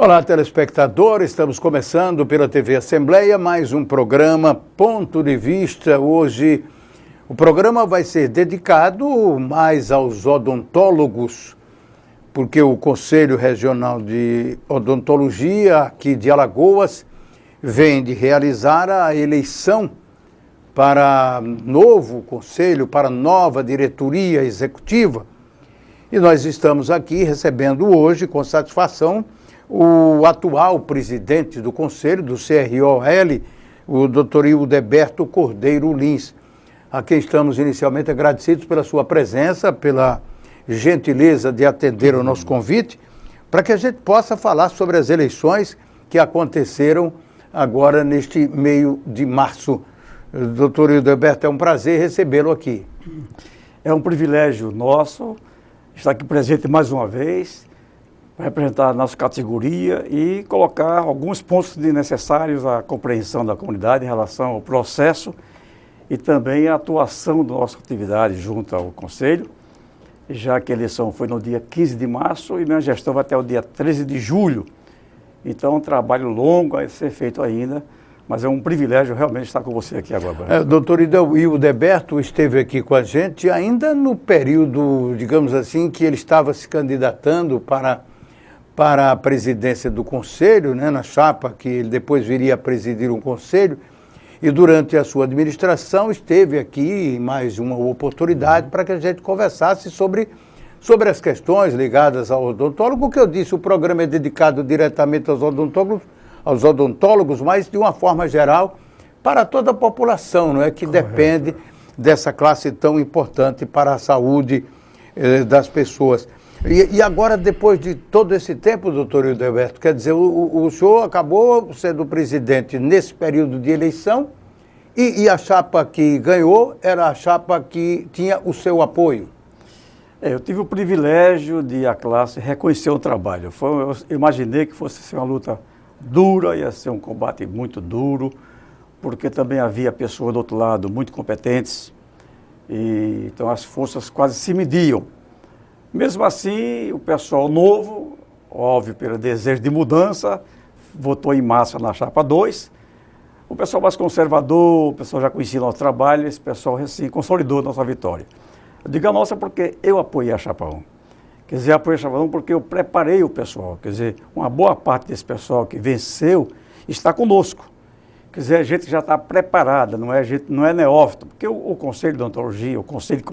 Olá, telespectador, estamos começando pela TV Assembleia mais um programa Ponto de Vista. Hoje o programa vai ser dedicado mais aos odontólogos, porque o Conselho Regional de Odontologia aqui de Alagoas vem de realizar a eleição para novo conselho, para nova diretoria executiva. E nós estamos aqui recebendo hoje, com satisfação, o atual presidente do Conselho, do CROL, o Dr. Hildeberto Cordeiro Lins, a quem estamos inicialmente agradecidos pela sua presença, pela gentileza de atender ao nosso convite, para que a gente possa falar sobre as eleições que aconteceram agora neste meio de março. Dr. Hildeberto, é um prazer recebê-lo aqui. É um privilégio nosso estar aqui presente mais uma vez, para representar a nossa categoria e colocar alguns pontos necessários à compreensão da comunidade em relação ao processo e também a atuação da nossa atividade junto ao Conselho, já que a eleição foi no dia 15 de março e minha gestão vai até o dia 13 de julho. Então, é um trabalho longo a ser feito ainda, mas é um privilégio realmente estar com você aqui agora. O doutor Hildeberto esteve aqui com a gente ainda no período, digamos assim, que ele estava se candidatando para a presidência do Conselho, né, na chapa que ele depois viria a presidir um Conselho, e durante a sua administração esteve aqui em mais uma oportunidade para que a gente conversasse sobre as questões ligadas ao odontólogo. O que eu disse, o programa é dedicado diretamente aos odontólogos, mas de uma forma geral para toda a população, não é, que Correto. Depende dessa classe tão importante para a saúde das pessoas. E agora, depois de todo esse tempo, doutor Hildeberto, quer dizer, o senhor acabou sendo presidente nesse período de eleição e a chapa que ganhou era a chapa que tinha o seu apoio. Eu tive o privilégio de a classe reconhecer o trabalho. Eu imaginei que fosse ser uma luta dura, ia ser um combate muito duro, porque também havia pessoas do outro lado muito competentes, e então as forças quase se mediam. Mesmo assim, o pessoal novo, óbvio, pelo desejo de mudança, votou em massa na chapa 2. O pessoal mais conservador, o pessoal já conhecia nosso trabalho, esse pessoal assim, consolidou nossa vitória. Eu digo a nossa porque eu apoiei a chapa 1. Quer dizer, apoiei a chapa 1 porque eu preparei o pessoal. Quer dizer, uma boa parte desse pessoal que venceu está conosco. Quer dizer, a gente já está preparada, não é neófito. Porque o Conselho de Odontologia, o Conselho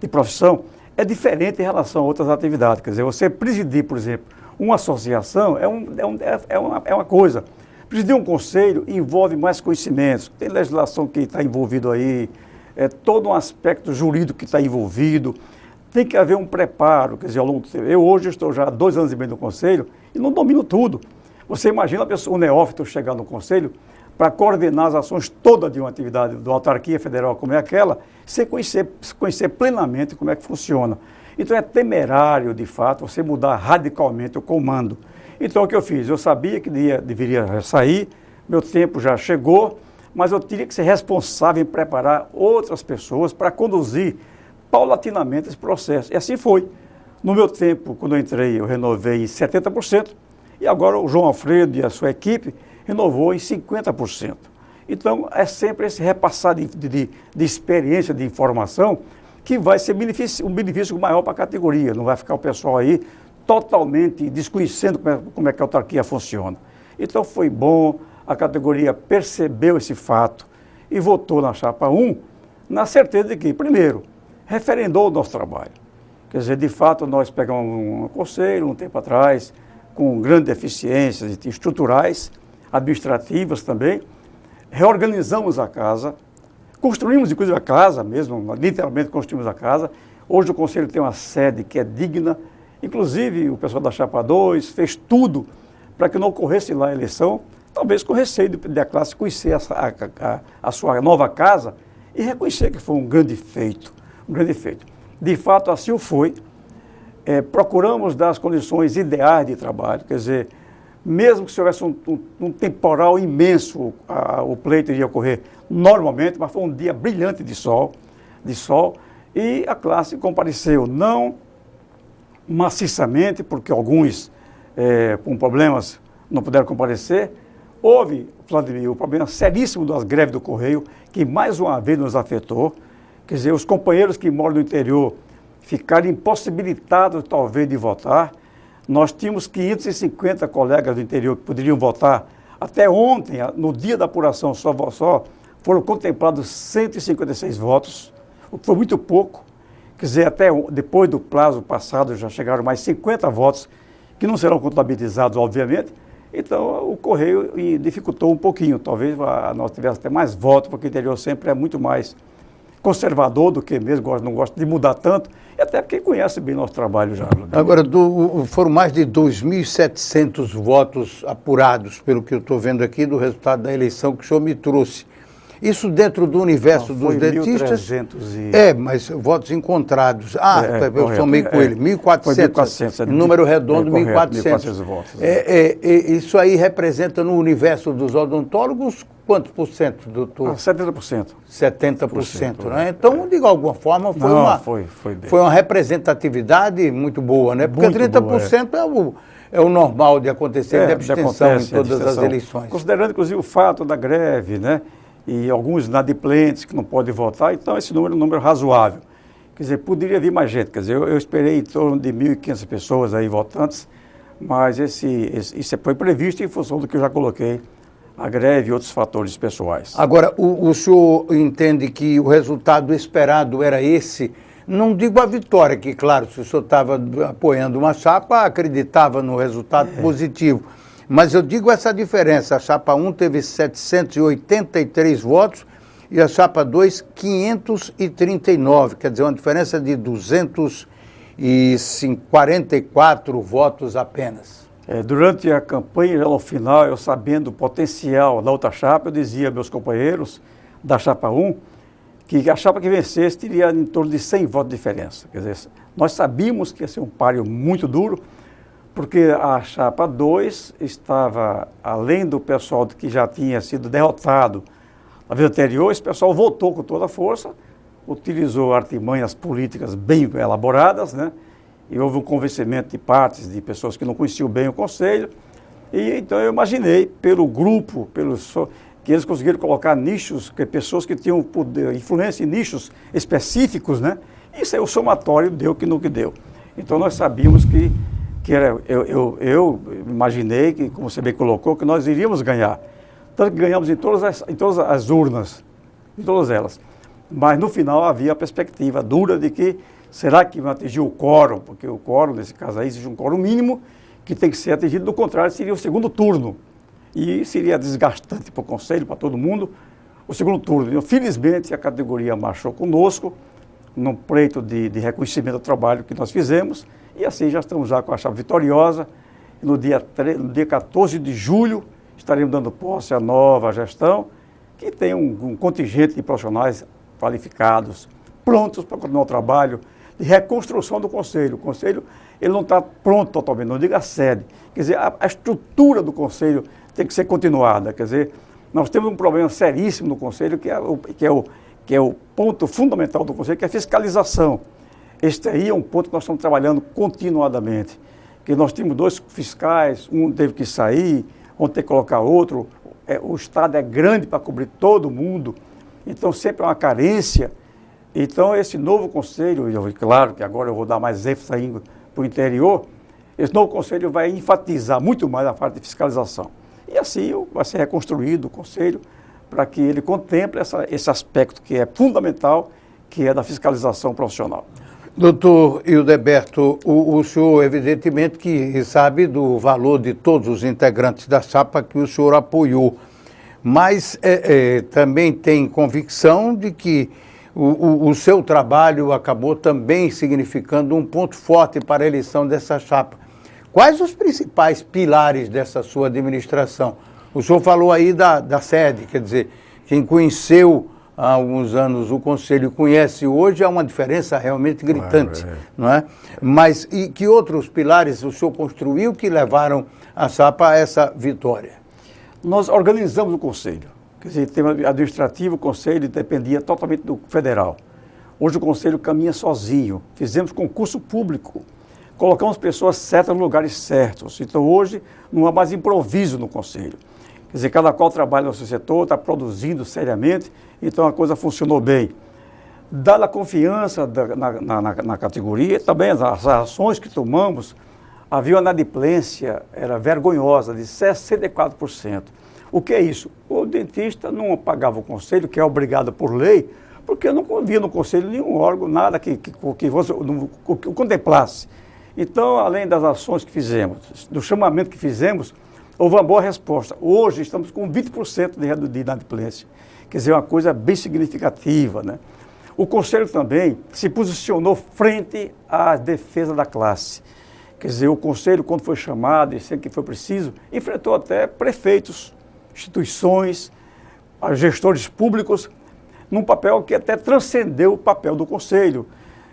de Profissão, é diferente em relação a outras atividades. Quer dizer, você presidir, por exemplo, uma associação é uma coisa. Presidir um conselho envolve mais conhecimentos. Tem legislação que está envolvido aí, todo um aspecto jurídico que está envolvido. Tem que haver um preparo. Quer dizer, ao longo do tempo. Eu hoje estou já há 2 anos e meio no conselho e não domino tudo. Você imagina o neófito chegar no conselho para coordenar as ações todas de uma atividade de uma autarquia federal como é aquela, sem conhecer plenamente como é que funciona. Então é temerário, de fato, você mudar radicalmente o comando. Então o que eu fiz? Eu sabia que deveria sair, meu tempo já chegou, mas eu teria que ser responsável em preparar outras pessoas para conduzir paulatinamente esse processo. E assim foi. No meu tempo, quando eu entrei, eu renovei em 70%, e agora o João Alfredo e a sua equipe renovou em 50%. Então, é sempre esse repassar de experiência, de informação, que vai ser um benefício maior para a categoria. Não vai ficar o pessoal aí totalmente desconhecendo como é que a autarquia funciona. Então, foi bom, a categoria percebeu esse fato e votou na chapa 1, na certeza de que, primeiro, referendou o nosso trabalho. Quer dizer, de fato, nós pegamos um conselho, um tempo atrás, com grandes deficiências estruturais, administrativas também, reorganizamos a casa, construímos inclusive a casa mesmo, literalmente construímos a casa. Hoje o Conselho tem uma sede que é digna, inclusive o pessoal da Chapa 2 fez tudo para que não ocorresse lá a eleição, talvez com receio da classe conhecer a sua nova casa e reconhecer que foi um grande feito, um grande feito. De fato, assim o foi. Procuramos dar as condições ideais de trabalho, quer dizer, mesmo que se houvesse um temporal imenso, o pleito iria ocorrer normalmente, mas foi um dia brilhante de sol, e a classe compareceu, não maciçamente, porque alguns com problemas, não puderam comparecer. Houve, Vladimir, um problema seríssimo das greves do Correio, que mais uma vez nos afetou. Quer dizer, os companheiros que moram no interior ficaram impossibilitados, talvez, de votar. Nós tínhamos 550 colegas do interior que poderiam votar. Até ontem, no dia da apuração, só foram contemplados 156 votos, o que foi muito pouco. Quer dizer, até depois do prazo passado já chegaram mais 50 votos, que não serão contabilizados, obviamente. Então, o Correio dificultou um pouquinho. Talvez nós tivéssemos até mais votos, porque o interior sempre é muito mais conservador do que mesmo, não gosta de mudar tanto, e até porque conhece bem nosso trabalho já. Agora, foram mais de 2.700 votos apurados, pelo que eu estou vendo aqui, do resultado da eleição que o senhor me trouxe. Isso dentro do universo dos dentistas? Mas votos encontrados. Eu somei com ele, 1.400, número redondo, 1.400 votos. Isso aí representa no universo dos odontólogos quantos por cento, doutor? 70%. 70%, né? Então, de alguma forma, foi uma representatividade muito boa, né? Porque muito 30% é o normal de acontecer, de abstenção em todas as eleições. Considerando, inclusive, o fato da greve, né? E alguns inadimplentes que não podem votar, então esse número é um número razoável. Quer dizer, poderia vir mais gente. Quer dizer, eu esperei em torno de 1.500 pessoas aí votantes, mas isso foi previsto em função do que eu já coloquei, a greve e outros fatores pessoais. Agora, o senhor entende que o resultado esperado era esse? Não digo a vitória, que claro, se o senhor estava apoiando uma chapa, acreditava no resultado positivo. Mas eu digo essa diferença, a chapa 1 teve 783 votos e a chapa 2, 539, quer dizer, uma diferença de 244 votos apenas. Durante a campanha, já no final, eu sabendo o potencial da outra chapa, eu dizia aos meus companheiros da chapa 1 que a chapa que vencesse teria em torno de 100 votos de diferença. Quer dizer, nós sabíamos que ia ser um páreo muito duro, porque a chapa 2 estava, além do pessoal que já tinha sido derrotado na vez anterior, esse pessoal votou com toda a força, utilizou artimanhas políticas bem elaboradas, né? E houve um convencimento de partes, de pessoas que não conheciam bem o Conselho, e então eu imaginei, pelo grupo, que eles conseguiram colocar nichos, pessoas que tinham poder, influência em nichos específicos, né? Isso aí o somatório deu que no que deu. Então nós sabíamos que eu imaginei, que, como você bem colocou, que nós iríamos ganhar. Tanto que ganhamos em todas as urnas, em todas elas. Mas no final havia a perspectiva dura de que será que vai atingir o quórum? Porque o quórum, nesse caso aí, existe um quórum mínimo que tem que ser atingido, do contrário, seria o segundo turno. E seria desgastante para o Conselho, para todo mundo, o segundo turno. Felizmente, a categoria marchou conosco, num pleito de reconhecimento do trabalho que nós fizemos, e assim já estamos com a chapa vitoriosa. No dia 14 de julho estaremos dando posse à nova gestão, que tem um contingente de profissionais qualificados, prontos para continuar o trabalho de reconstrução do Conselho. O Conselho ele não está pronto totalmente, não diga a sede. Quer dizer, a estrutura do Conselho tem que ser continuada. Quer dizer, nós temos um problema seríssimo no Conselho, que é o ponto fundamental do Conselho, que é a fiscalização. Este aí é um ponto que nós estamos trabalhando continuadamente. Que nós temos 2 fiscais, um teve que sair, vão ter que colocar outro. O Estado é grande para cobrir todo mundo, então sempre é uma carência. Então esse novo Conselho, claro que agora eu vou dar mais ênfase ainda para o interior, esse novo Conselho vai enfatizar muito mais a parte de fiscalização. E assim vai ser reconstruído o Conselho para que ele contemple esse aspecto que é fundamental, que é da fiscalização profissional. Doutor Hildeberto, o senhor evidentemente que sabe do valor de todos os integrantes da chapa que o senhor apoiou, mas também tem convicção de que o seu trabalho acabou também significando um ponto forte para a eleição dessa chapa. Quais os principais pilares dessa sua administração? O senhor falou aí da sede, quer dizer, quem conheceu há alguns anos o Conselho conhece hoje, há uma diferença realmente gritante, não é? Mas e que outros pilares o senhor construiu que levaram a chapa a essa vitória? Nós organizamos o Conselho. Quer dizer, tema administrativo, o Conselho dependia totalmente do federal. Hoje o Conselho caminha sozinho. Fizemos concurso público colocamos pessoas certas nos lugares certos. Então, hoje, não há mais improviso no conselho. Quer dizer, cada qual trabalha no seu setor, está produzindo seriamente, então a coisa funcionou bem. Dada a confiança na categoria, também as ações que tomamos, havia uma inadimplência, era vergonhosa, de 64%. O que é isso? O dentista não pagava o conselho, que é obrigado por lei, porque não havia no conselho nenhum órgão, nada que o contemplasse. Então, além das ações que fizemos, do chamamento que fizemos, houve uma boa resposta. Hoje estamos com 20% de inadimplência. Quer dizer, uma coisa bem significativa, né? O Conselho também se posicionou frente à defesa da classe. Quer dizer, o Conselho, quando foi chamado, e sempre que foi preciso, enfrentou até prefeitos, instituições, gestores públicos, num papel que até transcendeu o papel do Conselho,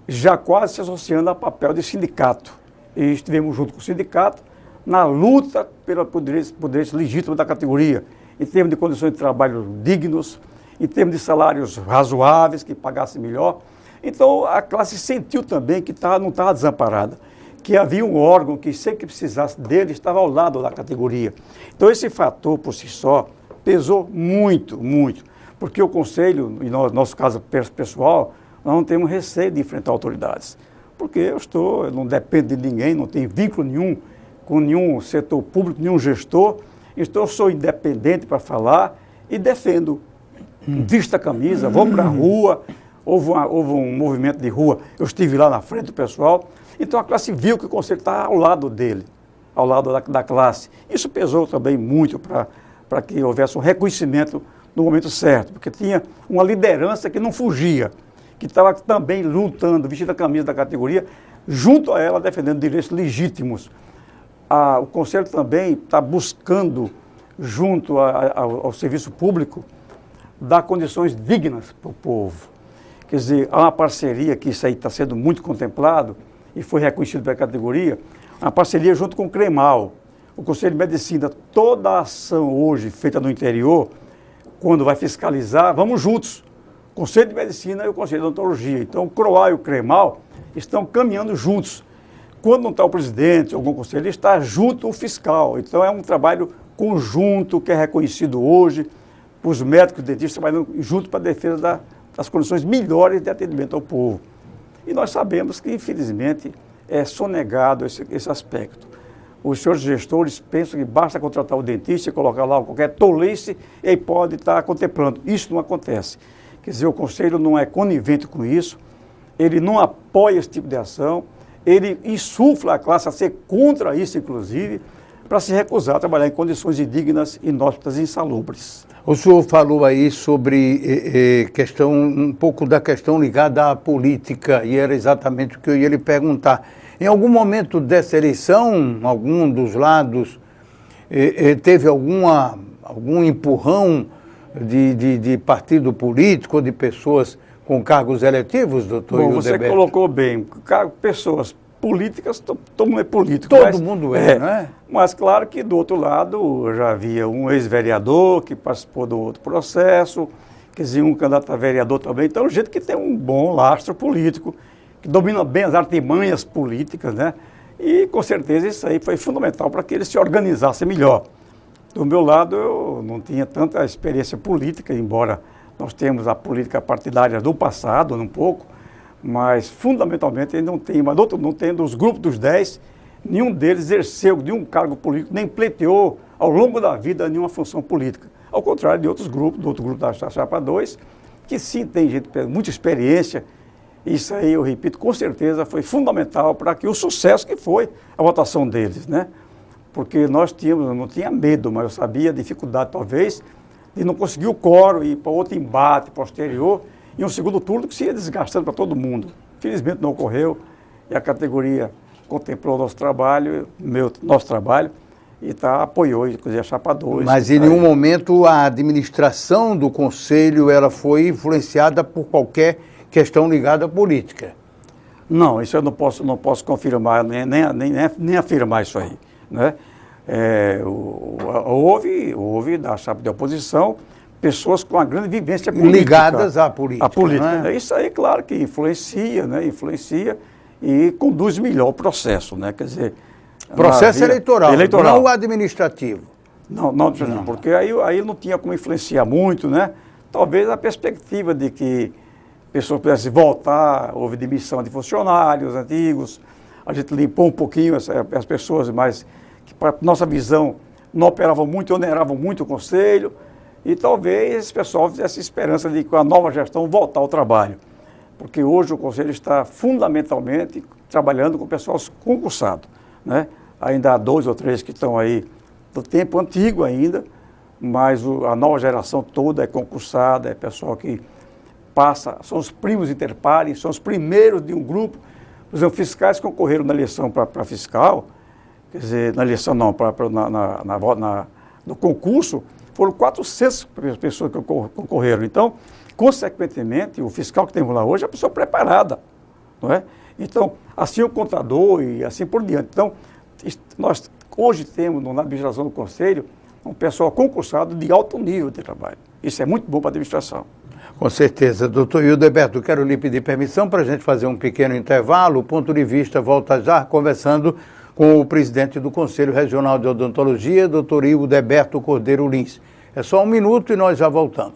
já quase se associando ao papel de sindicato. E estivemos junto com o sindicato na luta pelos poderes legítimos da categoria, em termos de condições de trabalho dignos, em termos de salários razoáveis, que pagassem melhor. Então, a classe sentiu também que não estava desamparada, que havia um órgão que, sempre que precisasse dele, estava ao lado da categoria. Então, esse fator, por si só, pesou muito, muito, porque o Conselho, e no nosso caso pessoal, nós não temos receio de enfrentar autoridades, porque eu não dependo de ninguém, não tenho vínculo nenhum com nenhum setor público, nenhum gestor, então eu sou independente para falar e defendo. Visto a camisa, vou para a rua, houve um movimento de rua, eu estive lá na frente do pessoal, então a classe viu que o Conselho está ao lado dele, ao lado da classe. Isso pesou também muito para que houvesse um reconhecimento no momento certo, porque tinha uma liderança que não fugia, que estava também lutando, vestindo a camisa da categoria, junto a ela defendendo direitos legítimos. O Conselho também está buscando, junto ao serviço público, dar condições dignas para o povo. Quer dizer, há uma parceria, que isso aí está sendo muito contemplado e foi reconhecido pela categoria, uma parceria junto com o CREMAL, o Conselho de Medicina. Toda a ação hoje feita no interior, quando vai fiscalizar, vamos juntos, o Conselho de Medicina e o Conselho de Odontologia. Então, o CROA e o CREMAL estão caminhando juntos. Quando não está o presidente, algum conselho, está junto o fiscal. Então, é um trabalho conjunto que é reconhecido hoje, os médicos e dentistas trabalhando junto para a defesa das condições melhores de atendimento ao povo. E nós sabemos que, infelizmente, é sonegado esse aspecto. Os senhores gestores pensam que basta contratar o dentista e colocar lá qualquer tolice e aí pode estar contemplando. Isso não acontece. Quer dizer, o Conselho não é conivente com isso, ele não apoia esse tipo de ação, ele insufla a classe a ser contra isso, inclusive, para se recusar a trabalhar em condições indignas, inóspitas e insalubres. O senhor falou aí sobre um pouco da questão ligada à política, e era exatamente o que eu ia lhe perguntar. Em algum momento dessa eleição, algum dos lados teve algum empurrão de partido político ou de pessoas com cargos eletivos, doutor Bom, você Hildeberto? colocou bem, pessoas políticas, todo mundo é político. Todo mundo não é? Mas claro que do outro lado já havia um ex-vereador que participou do outro processo, quer dizer, um candidato a vereador também. Então, gente que tem um bom lastro político, que domina bem as artimanhas políticas, né? E com certeza isso aí foi fundamental para que eles se organizassem melhor. Do meu lado, eu não tinha tanta experiência política, embora nós temos a política partidária do passado, um pouco, mas fundamentalmente ele não tem, mas não tem dos grupos dos 10, nenhum deles exerceu nenhum cargo político, nem pleiteou ao longo da vida nenhuma função política. Ao contrário de outros grupos, do outro grupo da Chapa 2, que sim tem gente com muita experiência. Isso aí, eu repito, com certeza foi fundamental para que o sucesso que foi a votação deles, né? Porque eu não tinha medo, mas eu sabia a dificuldade, talvez, de não conseguir o quórum e ir para outro embate posterior, e um segundo turno que se ia desgastando para todo mundo. Felizmente não ocorreu, e a categoria contemplou o nosso trabalho, e apoiou, inclusive, a Chapa 2. Mas em nenhum momento a administração do Conselho ela foi influenciada por qualquer questão ligada à política? Não, isso eu não posso confirmar, nem afirmar isso aí, né? Houve da chapa de oposição pessoas com uma grande vivência política. Ligadas à política. A política. Né? Isso aí, claro que influencia, né? Influencia. e conduz melhor o processo, né? Quer dizer... Processo eleitoral, não o administrativo. Não, porque aí não tinha como influenciar muito, né? Talvez a perspectiva de que pessoas pudessem voltar, houve demissão de funcionários antigos, a gente limpou um pouquinho as pessoas, mas que, para nossa visão, não operavam muito, oneravam muito o Conselho, e talvez esse pessoal fizesse esperança de, com a nova gestão, voltar ao trabalho. Porque hoje o Conselho está fundamentalmente trabalhando com pessoal concursado, né? Ainda há 2 ou 3 que estão aí do tempo antigo ainda, mas a nova geração toda é concursada, é pessoal que passa, são os primos inter pares, são os primeiros de um grupo. Por exemplo, fiscais que concorreram na eleição para fiscal, quer dizer, na eleição não, no concurso, foram 400 pessoas que concorreram. Então, consequentemente, o fiscal que temos lá hoje é uma pessoa preparada, não é? Então, assim o contador e assim por diante. Então, nós hoje temos na administração do Conselho um pessoal concursado de alto nível de trabalho. Isso é muito bom para a administração. Com certeza. Doutor Hildeberto, quero lhe pedir permissão para a gente fazer um pequeno intervalo. O Ponto de Vista volta já conversando com o presidente do Conselho Regional de Odontologia, doutor Hildeberto Cordeiro Lins. É só 1 minuto e nós já voltamos.